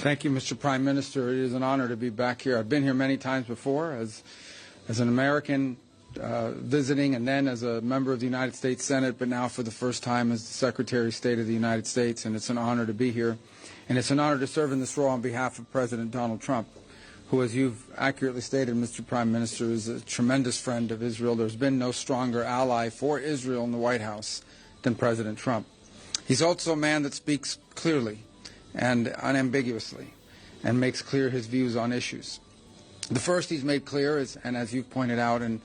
Thank you, Mr. Prime Minister. It is an honor to be back here. I've been here many times before as an American visiting, and then as a member of the United States Senate, but now for the first time as the Secretary of State of the United States, and it's an honor to be here. And it's an honor to serve in this role on behalf of President Donald Trump, who, as you've accurately stated, Mr. Prime Minister, is a tremendous friend of Israel. There's been no stronger ally for Israel in the White House than President Trump. He's also a man that speaks clearly and unambiguously and makes clear his views on issues. The first he's made clear is, and as you've pointed out, and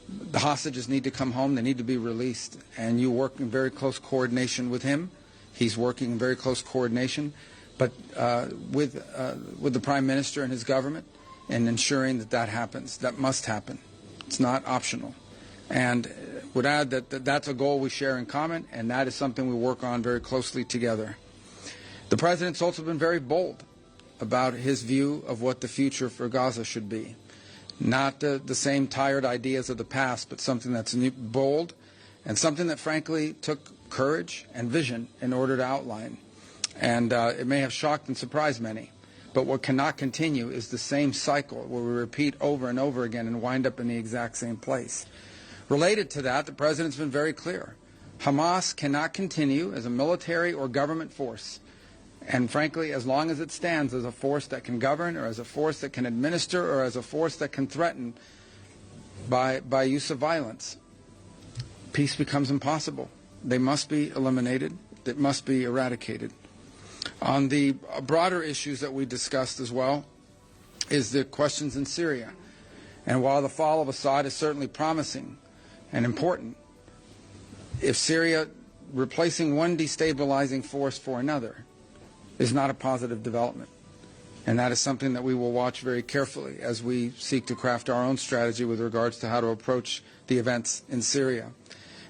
the hostages need to come home, they need to be released, and you work in very close coordination with him. He's working in very close coordination, but with the Prime Minister and his government, and ensuring that that happens. That must happen. It's not optional. And would add that that's a goal we share in common, and that is something we work on very closely together. The President's also been very bold about his view of what the future for Gaza should be. Not the same tired ideas of the past, but something that's bold and something that, frankly, took courage and vision in order to outline. And it may have shocked and surprised many. But what cannot continue is the same cycle where we repeat over and over again and wind up in the exact same place. Related to that, the President's been very clear. Hamas cannot continue as a military or government force. And frankly, as long as it stands as a force that can govern, or as a force that can administer, or as a force that can threaten by use of violence, peace becomes impossible. They must be eliminated. It must be eradicated. On the broader issues that we discussed as well is the questions in Syria. And while the fall of Assad is certainly promising and important, if Syria replacing one destabilizing force for another is not a positive development. And that is something that we will watch very carefully as we seek to craft our own strategy with regards to how to approach the events in Syria.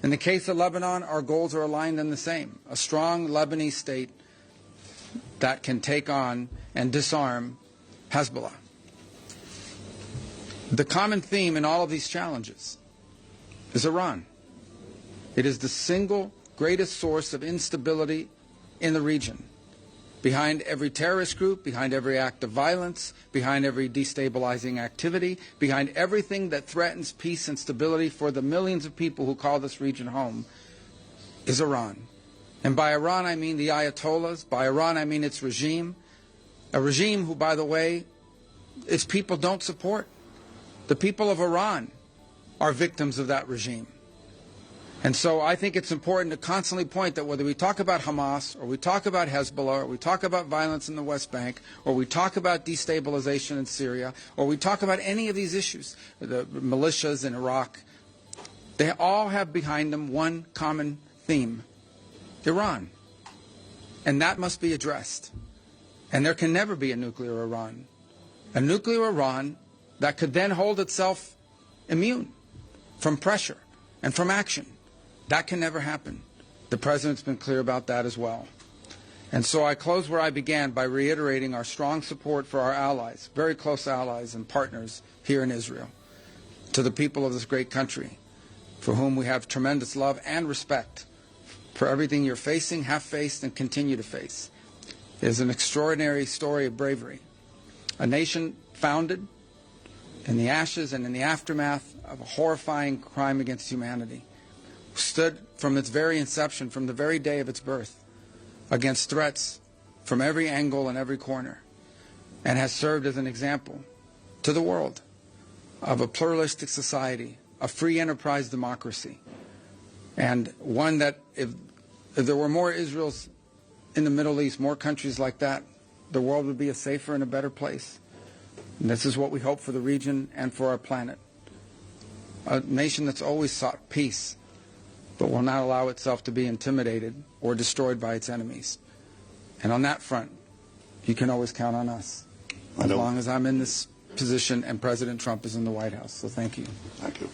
In the case of Lebanon, our goals are aligned and the same. A strong Lebanese state that can take on and disarm Hezbollah. The common theme in all of these challenges is Iran. It is the single greatest source of instability in the region. Behind every terrorist group, behind every act of violence, behind every destabilizing activity, behind everything that threatens peace and stability for the millions of people who call this region home, is Iran. And by Iran I mean the Ayatollahs, by Iran I mean its regime, a regime who, by the way, its people don't support. The people of Iran are victims of that regime. And so I think it's important to constantly point that whether we talk about Hamas, or we talk about Hezbollah, or we talk about violence in the West Bank, or we talk about destabilization in Syria, or we talk about any of these issues, the militias in Iraq, they all have behind them one common theme: Iran. And that must be addressed. And there can never be a nuclear Iran. A nuclear Iran that could then hold itself immune from pressure and from action. That can never happen. The President's been clear about that as well. And so I close where I began by reiterating our strong support for our allies, very close allies and partners here in Israel, to the people of this great country, for whom we have tremendous love and respect for everything you're facing, have faced, and continue to face. It is an extraordinary story of bravery. A nation founded in the ashes and in the aftermath of a horrifying crime against humanity, stood from its very inception, from the very day of its birth, against threats from every angle and every corner, and has served as an example to the world of a pluralistic society, a free enterprise democracy, and one that if there were more Israels in the Middle East, more countries like that, the world would be a safer and a better place. And this is what we hope for the region and for our planet. A nation that's always sought peace, but will not allow itself to be intimidated or destroyed by its enemies. And on that front, you can always count on us, as long as I'm in this position and President Trump is in the White House. So thank you. Thank you.